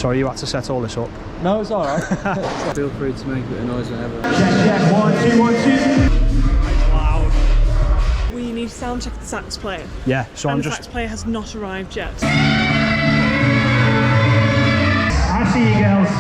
Sorry you had to set all this up. No, it's alright. Feel free to make a bit of noise whenever. Check, 1, 2, 1, 2. It's loud. We need to sound check the sax player. Yeah, so and I'm the just... sax player has not arrived yet. I see you girls.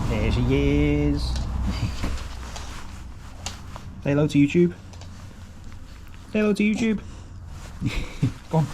There she is. Say hello to YouTube. Say hello to YouTube. Go on.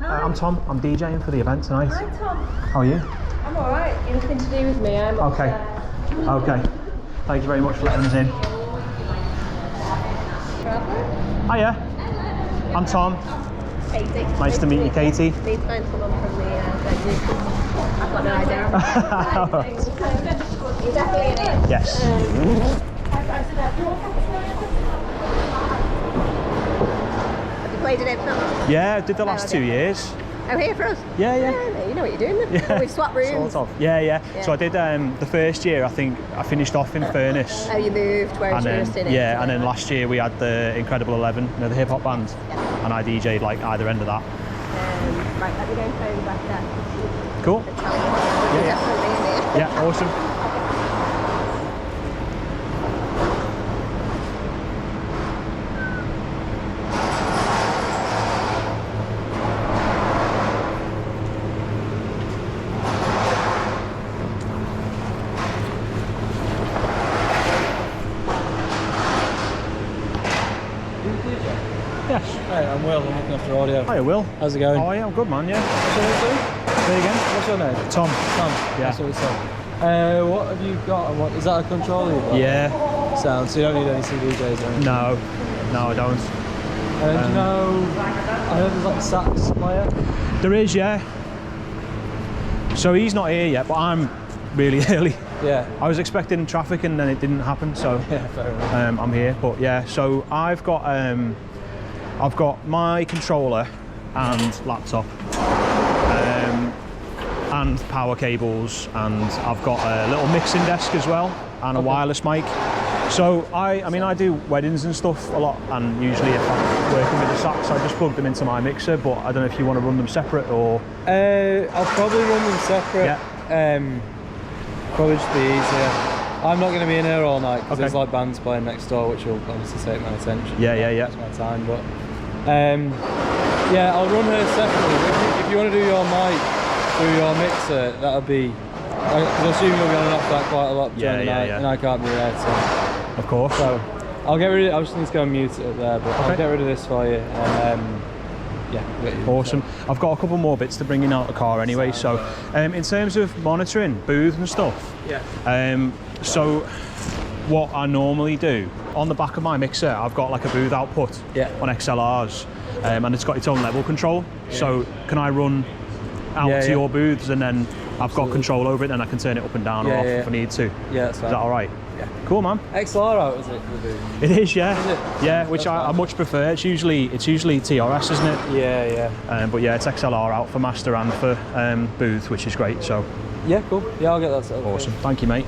I'm Tom. I'm DJing for the event tonight. Hi Tom. How are you? I'm alright. You're nothing to do with me. I'm Okay. Okay. Thank you very much for letting us in. Hiya. I'm Tom. Katie. Nice to meet you, Katie. Need to find someone from the venue. I've got no idea. You're definitely in it. Yes. Have you played in it before? Yeah, I did the last 2 years. Oh, here for us? Yeah, yeah. You know what you're doing then. Yeah. We've swapped rooms. Sort of. Yeah. So I did the first year, I think I finished off in Furnace. Oh, you moved, whereas you were just in it. Yeah, and then last year we had the Incredible 11, you know, the hip hop band, and I DJ'd like either end of that. Right, let me go and phone back there. Cool. You're definitely in it. Yeah, awesome. Yes. Hey, I'm Will, I'm looking after audio. Hiya, Will. How's it going? How are you? I'm good, man, yeah. What's your name? Say again? What's your name? Tom. Tom. Yeah. That's what we said. What have you got? And what is that a controller you've got? Yeah. Sound. So you don't need any CDJs or anything? No, I don't. Do you know, I heard there's like a sax player. There is, yeah. So he's not here yet, but I'm really early. Yeah. I was expecting traffic and then it didn't happen, so Yeah, fair enough. I'm here. But yeah, so I've got my controller and laptop, and power cables, and I've got a little mixing desk as well, and a wireless mic. So I mean I do weddings and stuff a lot, and usually if I'm working with the sax, I just plug them into my mixer. But I don't know if you want to run them separate or. I'll probably run them separate. Yeah. Probably just be easier. I'm not going to be in here all night because Okay. there's like bands playing next door, which will obviously take my attention. Yeah. That's my time, but yeah, I'll run her separately. If you want to do your mic through your mixer, that'll be. Because I assume you'll be on and off that quite a lot during the night, and I can't be there. So. Of course. So I'll get rid of it. I just need to go and mute it up there, but I'll get rid of this for you. And yeah. Awesome. I've got a couple more bits to bring in out the car anyway. So in terms of monitoring booths and stuff. Yeah. So what I normally do on the back of my mixer, I've got like a booth output on XLRs, and it's got its own level control. Yeah. So can I run out to your booths and then I've got control over it and I can turn it up and down or off if I need to? Yeah, that's fine. Is that all right? Yeah. Cool, man. XLR out, is it? It is, yeah. Is it? Yeah, which I much prefer. It's usually TRS, isn't it? Yeah. But yeah, it's XLR out for master and for booth, which is great. So yeah, cool. Yeah, I'll get that set up. Awesome. Thank you, mate.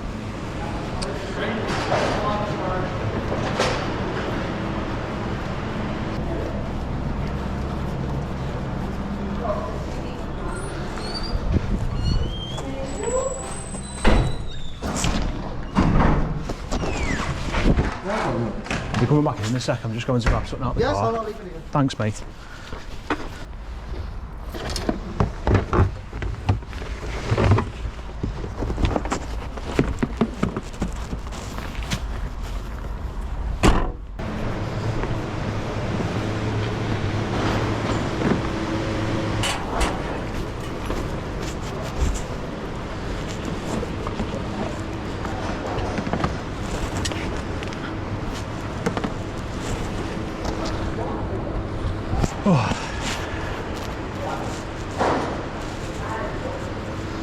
You're coming back in a sec. I'm just going to grab something out the car. I'll leave it here. Thanks, mate.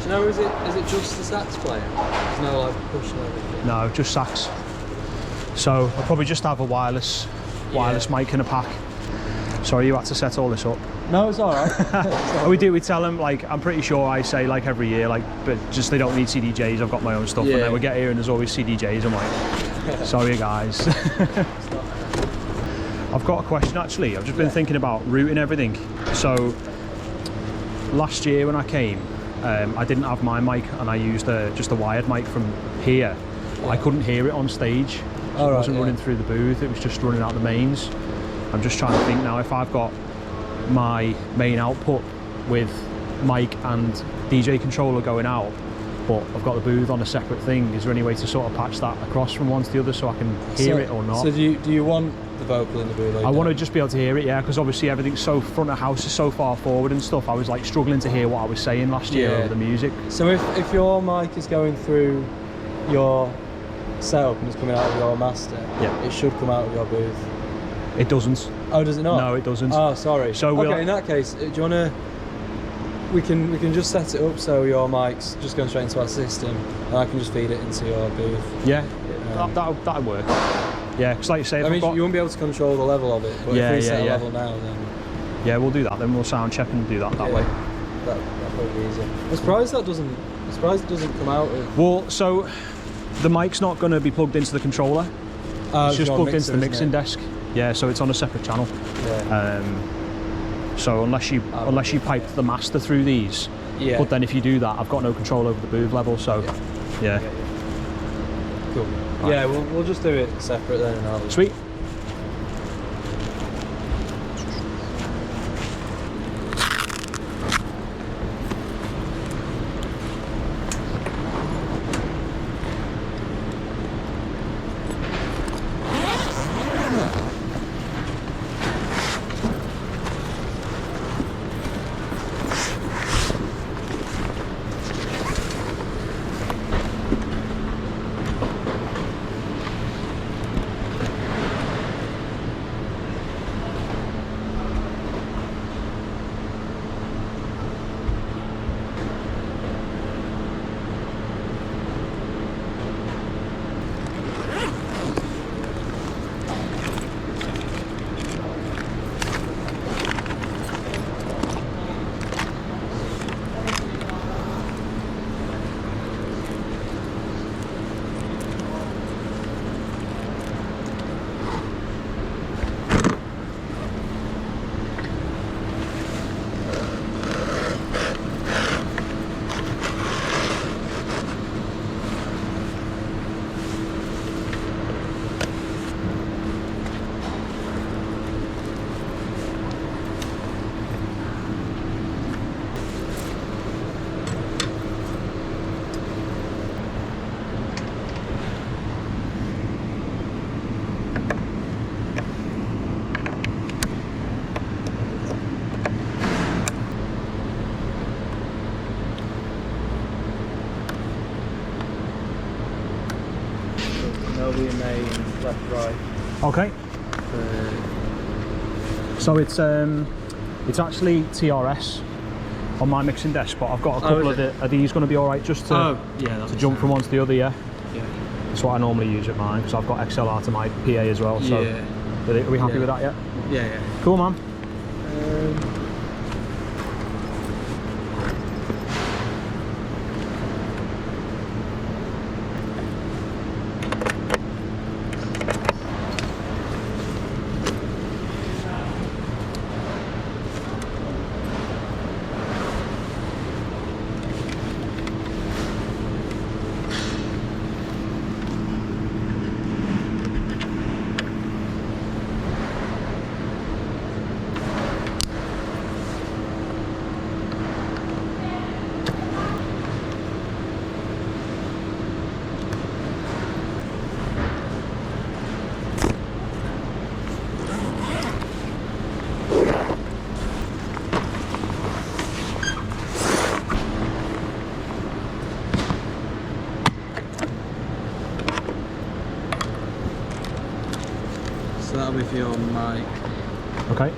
Do you know, is it just the sax player? There's no like push and everything? No, just sax. So I'll probably just have a wireless mic in a pack. Sorry, you had to set all this up. No, it's all right. We tell them, like, I'm pretty sure I say like every year, like, but just they don't need CDJs, I've got my own stuff. And then we get here and there's always CDJs. I'm like, sorry guys. I've got a question actually. I've just been thinking about routing everything. So last year when I came, I didn't have my mic and I used just a wired mic from here. I couldn't hear it on stage. It wasn't running through the booth, it was just running out the mains. I'm just trying to think now, if I've got my main output with mic and DJ controller going out, but I've got the booth on a separate thing, is there any way to sort of patch that across from one to the other so I can hear it or not? So do you want the vocal in the booth. I want to just be able to hear it, yeah, because obviously everything's so front of house is so far forward and stuff. I was like struggling to hear what I was saying last year over the music. So if your mic is going through your setup and it's coming out of your master, it should come out of your booth. It doesn't. Oh, does it not? No, it doesn't. Oh, sorry. So okay, in that case, do you want to? We can just set it up so your mic's just going straight into our system, and I can just feed it into your booth. Yeah, that'll work. Yeah, because like you say, I mean, you won't be able to control the level of it, but if we set a level now, then yeah, we'll do that. Then we'll sound check and do that way. That'll probably be easier. I'm surprised it doesn't come out of. Well, so the mic's not going to be plugged into the controller. It's just plugged into the mixing desk. Yeah, so it's on a separate channel. Yeah. So unless you pipe the master through these, but then if you do that, I've got no control over the booth level. So, yeah. Cool. Right. Yeah, we'll just do it separate then. And I'll Sweet. left, right. Okay. So it's actually TRS on my mixing desk, but I've got a couple of it. Are these going to be all right just to jump from one to the other? Yeah. Yeah. That's what I normally use at mine because I've got XLR to my PA as well. So are we happy with that yet? Yeah, yeah. Cool, man. So that'll be for your mic. Okay.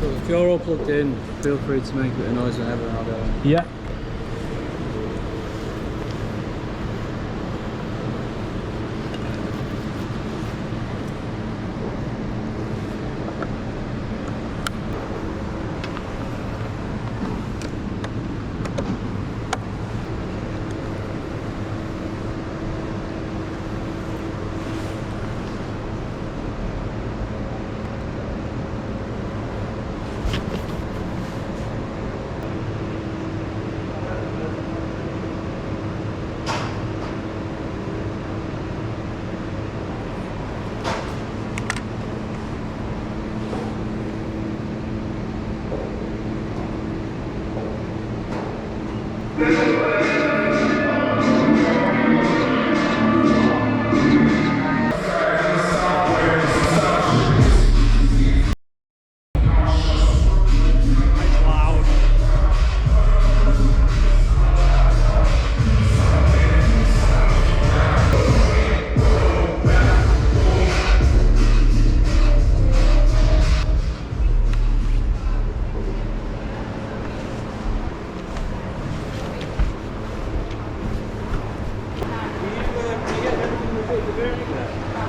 If you're all plugged in, feel free to make a bit of noise whenever and I'll go. Yeah.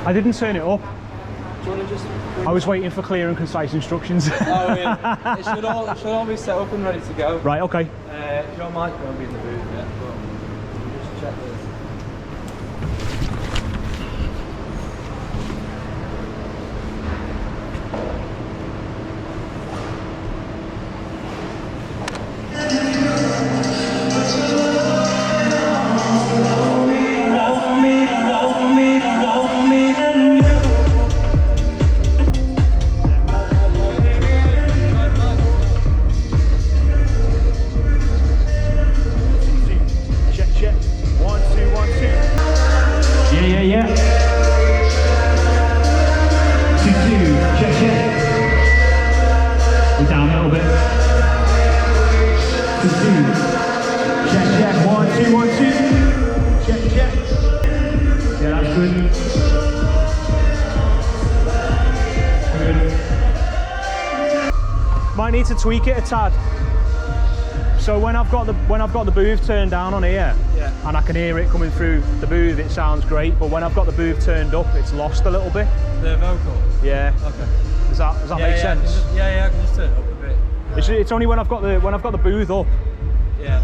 I didn't turn it up. Do you want to just... I was waiting for clear and concise instructions. Oh, yeah. It should all be set up and ready to go. Right, okay. Your mic won't be in the booth yet, but just check this. Might need to tweak it a tad. So when I've got the booth turned down on here, and I can hear it coming through the booth, it sounds great. But when I've got the booth turned up, it's lost a little bit. The vocal. Yeah. Okay. Does that make sense? I can just turn it up a bit. It's only when I've got the booth up. Yeah.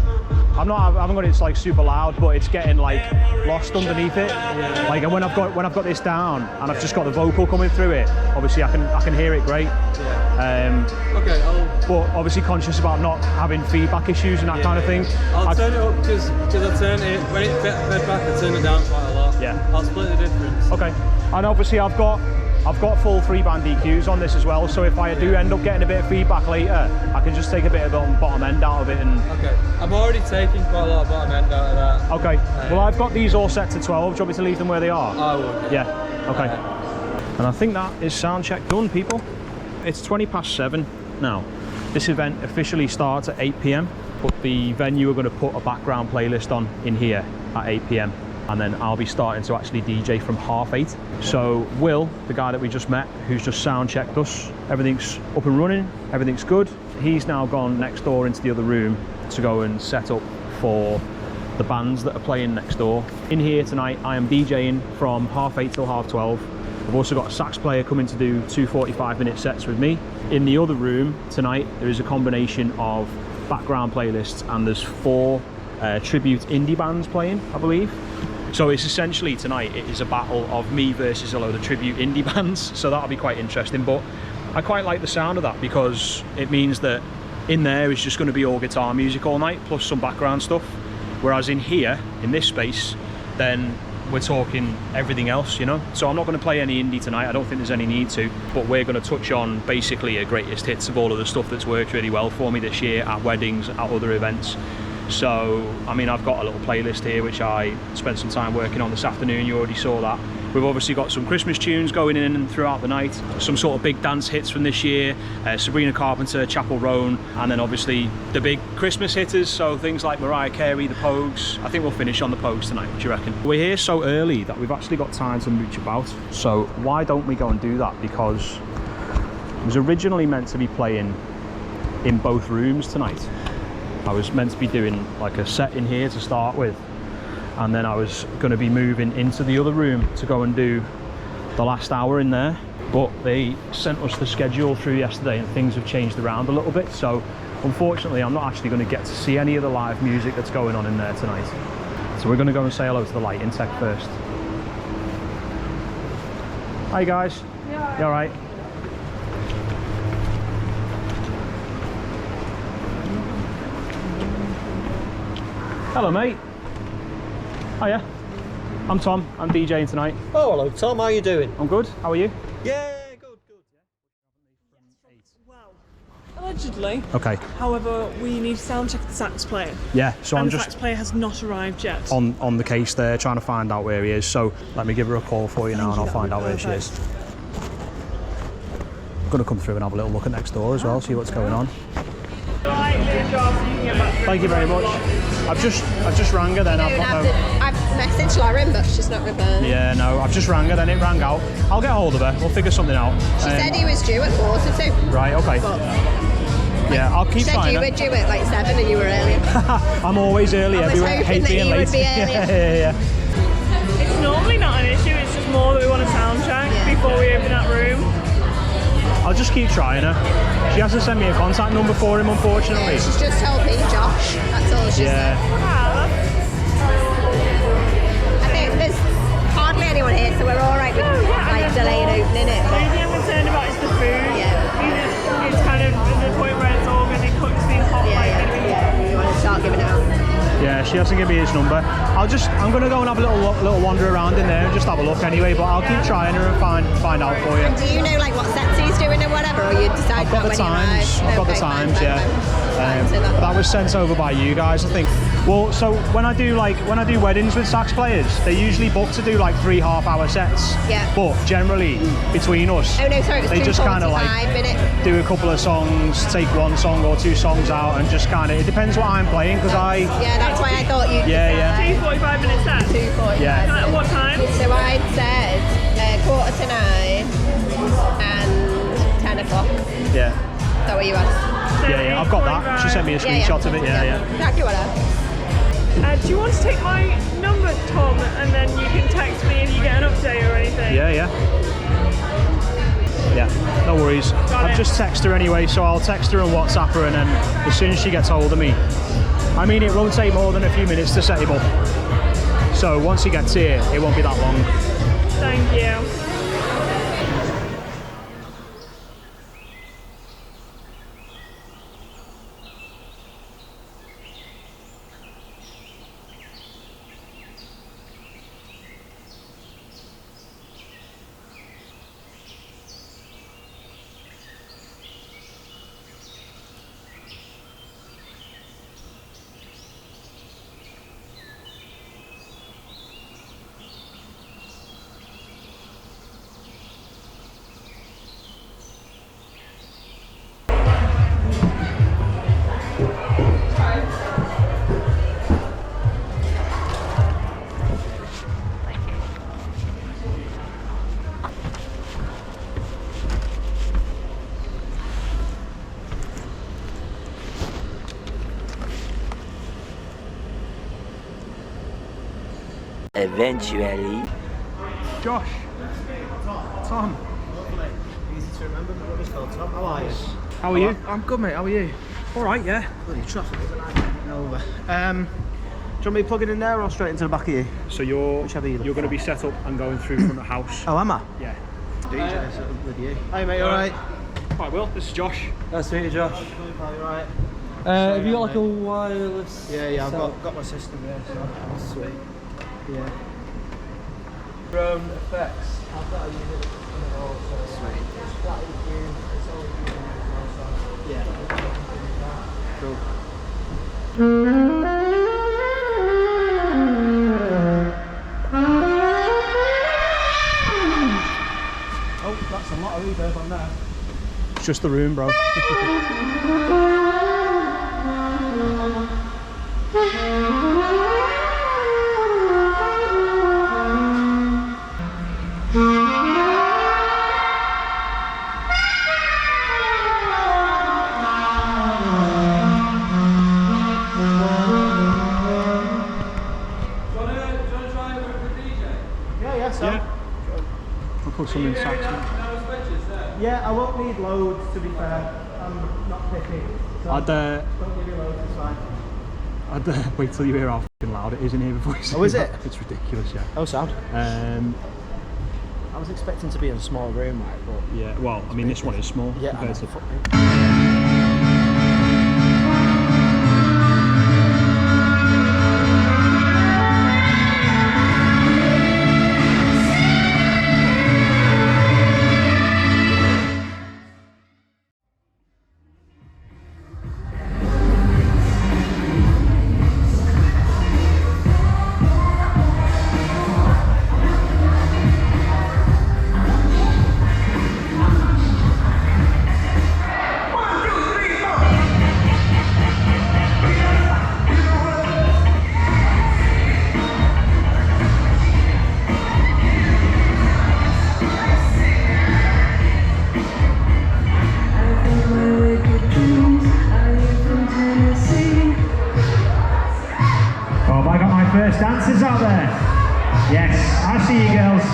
I haven't got it like super loud, but it's getting like lost underneath it. Yeah. Like, and when I've got this down and I've just got the vocal coming through it, obviously I can hear it great. Yeah. Okay. But obviously conscious about not having feedback issues and that kind of thing. I'll turn it up because I turn it when it fed back. I turn it down quite a lot. Yeah. I'll split the difference. Okay. And obviously I've got full 3-band EQs on this as well, so if I do end up getting a bit of feedback later, I can just take a bit of the bottom end out of it and... Okay, I'm already taking quite a lot of bottom end out of that. Okay, well I've got these all set to 12, do you want me to leave them where they are? I will. Yeah, okay. And I think that is sound check done, people. It's 7:20 now. This event officially starts at 8 PM, but the venue are going to put a background playlist on in here at 8 PM. And then I'll be starting to actually DJ from 8:30. So Will, the guy that we just met, who's just sound checked us, everything's up and running, everything's good. He's now gone next door into the other room to go and set up for the bands that are playing next door. In here tonight, I am DJing from 8:30 till 12:30. I've also got a sax player coming to do 2 45-minute sets with me. In the other room tonight, there is a combination of background playlists, and there's 4 tribute indie bands playing, I believe. So it's essentially tonight, it is a battle of me versus a load of tribute indie bands, so that'll be quite interesting. But I quite like the sound of that because it means that in there is just going to be all guitar music all night plus some background stuff, whereas in here, in this space, then we're talking everything else, you know. So I'm not going to play any indie tonight, I don't think there's any need to, but we're going to touch on basically a greatest hits of all of the stuff that's worked really well for me this year at weddings, at other events. So, I mean, I've got a little playlist here which I spent some time working on this afternoon, you already saw that. We've obviously got some Christmas tunes going in and throughout the night, some sort of big dance hits from this year, Sabrina Carpenter, Chapel Roan, and then obviously the big Christmas hitters, so things like Mariah Carey, the Pogues. I think we'll finish on the Pogues tonight, what do you reckon? We're here so early that we've actually got time to mooch about, so why don't we go and do that? Because it was originally meant to be playing in both rooms tonight. I was meant to be doing like a set in here to start with, and then I was going to be moving into the other room to go and do the last hour in there, but they sent us the schedule through yesterday and things have changed around a little bit, so unfortunately I'm not actually going to get to see any of the live music that's going on in there tonight. So we're going to go and say hello to the lighting tech first. Hi guys. You all right? Hello mate. Hiya. I'm Tom, I'm DJing tonight. Oh, hello Tom, how are you doing? I'm good, how are you? Yeah, good. Well, allegedly. Okay. However, we need to sound check the sax player. Yeah, so I'm the just sax player has not arrived yet. on the case there, trying to find out where he is. So let me give her a call for you now and I'll find out where she is. I'm going to come through and have a little look at next door as well, see what's going on. Thank you very much. I've just rang her then. I've messaged Lauren, but she's not returned. Yeah, no, I've just rang her then, it rang out. I'll get hold of her, we'll figure something out. She said he was due at 2:45. Right, okay. But yeah, I'll keep trying. She said you were due at like 7 and you were early. I'm always early everywhere, I hate being late. Would be earlier. Yeah. It's normally not an issue, it's just more that we want to sound check before we open that room. I'll just keep trying her. She hasn't sent me a contact number for him, unfortunately. Yeah, she's just told me Josh. That's all she said. I think there's hardly anyone here, so we're all right with like delaying opening it. The only thing I'm concerned about is the food. Yeah. It's kind of at the point where it's all going to be cooked, being hot. Yeah, you want to start giving out. Yeah, she hasn't given me his number. I'm gonna go and have a little wander around in there and just have a look anyway. But I'll keep trying her and find out for you. And do you know like what sets he's doing or whatever, or you decide I've got the when times. I've got the times. Yeah. That was sent over by you guys, I think. Well, so when I do weddings with sax players, they usually book to do like 3 half-hour sets. Yeah. But generally, between us, oh no, sorry, it was they just kind of like do a couple of songs, take 1 song or 2 songs out, and just kind of. It depends what I'm playing because Yeah, that's why I thought you'd. Yeah. 2 45-minute sets. 2 45. Yeah. At what time? So I said 8:45 and 10 o'clock. Yeah. Is that what you asked? Yeah, I've got that. She sent me a screenshot of it. Yeah. Exactly what I asked. Do you want to take my number, Tom, and then you can text me if you get an update or anything? Yeah, no worries. I've just texted her anyway, so I'll text her and WhatsApp her, and then as soon as she gets hold of me, I mean, it won't take more than a few minutes to set him up. So once he gets here, it won't be that long. Thank you. Eventually. Josh. Tom. Easy to remember, my brother's called Tom. How are you? How are you? I'm good, mate. How are you? All right, yeah. Bloody traffic is a nightmare getting over. Do you want me plugging in there or straight into the back of you? So you're Whichever you going to be set up and going through from the house. Oh, am I? Yeah. DJ set up with you. Hey, mate, you alright? Hi, Will. This is Josh. Nice to meet you, Josh. Are you alright? Have you got like a wireless? Yeah, I've got my system here, so that's sweet. Yeah. Drone effects. I've got a unit in it all, so sweet. It's flat EQ, it's all EQ. Yeah. Cool. Oh, that's a lot of reverb on there. It's just the room, bro. I'll put some in sax. Yeah, I won't need loads, to be fair. I'm not picky. So don't give me loads, it's fine. I'd wait till you hear how f***ing loud it is in here before you see Oh, is that. it? It's ridiculous, yeah. Oh, sound. I was expecting to be in a small room, right? But Yeah, well, I mean, this one is small compared to... Dancers out there? Yes, I see you girls.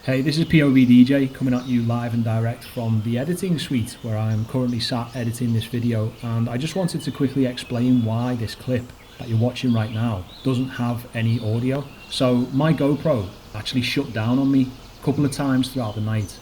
Hey, this is POV DJ coming at you live and direct from the editing suite where I am currently sat editing this video, and I just wanted to quickly explain why this clip that you're watching right now doesn't have any audio. So my GoPro actually shut down on me a couple of times throughout the night.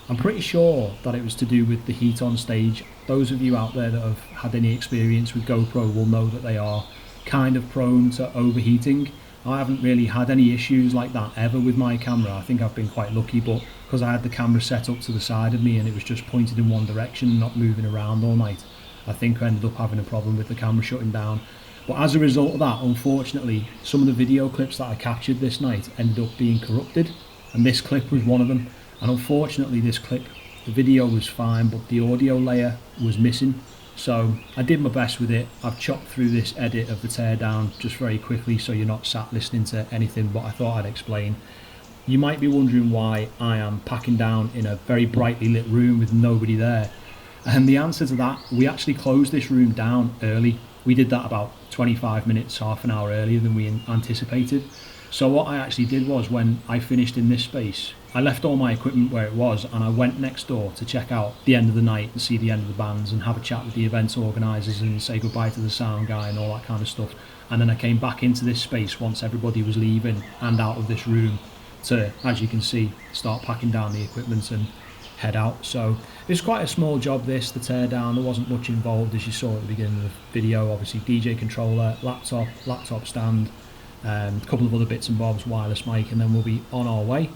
I'm pretty sure that it was to do with the heat on stage. Those of you out there that have had any experience with GoPro will know that they are kind of prone to overheating. I haven't really had any issues like that ever with my camera. I think I've been quite lucky, but because I had the camera set up to the side of me and it was just pointed in one direction and not moving around all night, I think I ended up having a problem with the camera shutting down. But as a result of that, unfortunately, some of the video clips that I captured this night ended up being corrupted, and this clip was one of them. And unfortunately this clip, the video was fine, but the audio layer was missing. So I did my best with it. I've chopped through this edit of the teardown just very quickly so you're not sat listening to anything, but I thought I'd explain. You might be wondering why I am packing down in a very brightly lit room with nobody there. And the answer to that, we actually closed this room down early. We did that about 25 minutes, half an hour earlier than we anticipated. So what I actually did was, when I finished in this space, I left all my equipment where it was and I went next door to check out the end of the night and see the end of the bands and have a chat with the event organisers and say goodbye to the sound guy and all that kind of stuff. And then I came back into this space once everybody was leaving and out of this room to, as you can see, start packing down the equipment and head out. So it's quite a small job, this, the teardown. There wasn't much involved, as you saw at the beginning of the video. Obviously DJ controller, laptop stand, a couple of other bits and bobs, wireless mic, and then we'll be on our way.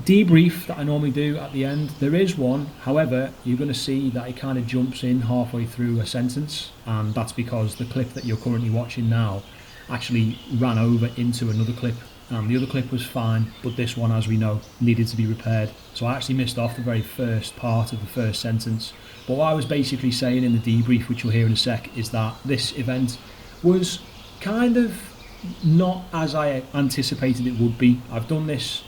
Debrief that I normally do at the end, there is one, however you're going to see that it kind of jumps in halfway through a sentence, and that's because the clip that you're currently watching now actually ran over into another clip, and the other clip was fine, but this one, as we know, needed to be repaired. So I actually missed off the very first part of the first sentence. But what I was basically saying in the debrief, which you'll hear in a sec, is that this event was kind of not as I anticipated it would be. I've done this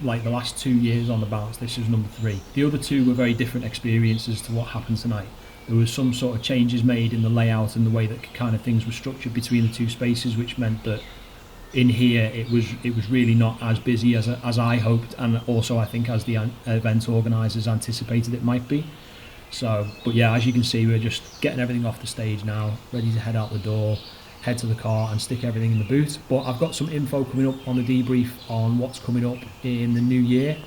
like the last 2 years on the bounce. This is number 3. The other 2 were very different experiences to what happened tonight. There was some sort of changes made in the layout and the way that kind of things were structured between the 2 spaces, which meant that in here it was really not as busy as I hoped, and also I think as the event organisers anticipated it might be. So, but yeah, as you can see, we're just getting everything off the stage now, ready to head out the door, head to the car and stick everything in the boot. But I've got some info coming up on the debrief on what's coming up in the new year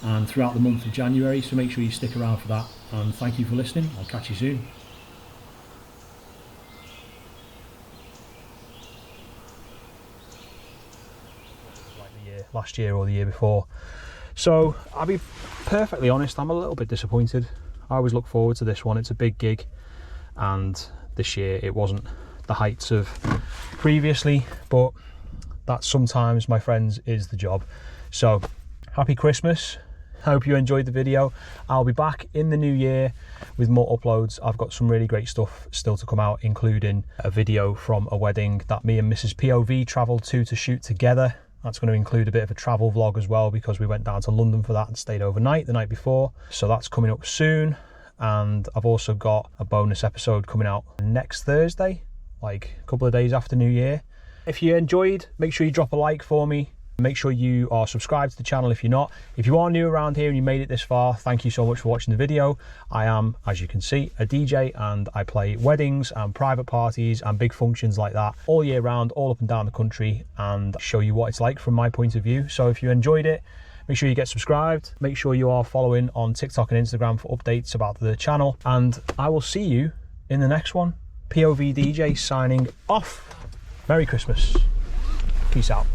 and throughout the month of January, so make sure you stick around for that, and thank you for listening. I'll catch you soon. Like last year or the year before. So I'll be perfectly honest, I'm a little bit disappointed. I always look forward to this one. It's a big gig, and this year it wasn't the heights of previously, but that sometimes, my friends, is the job. So happy Christmas. I hope you enjoyed the video. I'll be back in the new year with more uploads. I've got some really great stuff still to come out, including a video from a wedding that me and Mrs. POV travelled to shoot together. That's going to include a bit of a travel vlog as well, because we went down to London for that and stayed overnight the night before. So that's coming up soon. And I've also got a bonus episode coming out next Thursday, like a couple of days after New Year. If you enjoyed, make sure you drop a like for me. Make sure you are subscribed to the channel if you're not. If you are new around here and you made it this far, thank you so much for watching the video. I am, as you can see, a DJ, and I play weddings and private parties and big functions like that all year round, all up and down the country, and show you what it's like from my point of view. So if you enjoyed it, make sure you get subscribed. Make sure you are following on TikTok and Instagram for updates about the channel, and I will see you in the next one. POV DJ signing off. Merry Christmas. Peace out.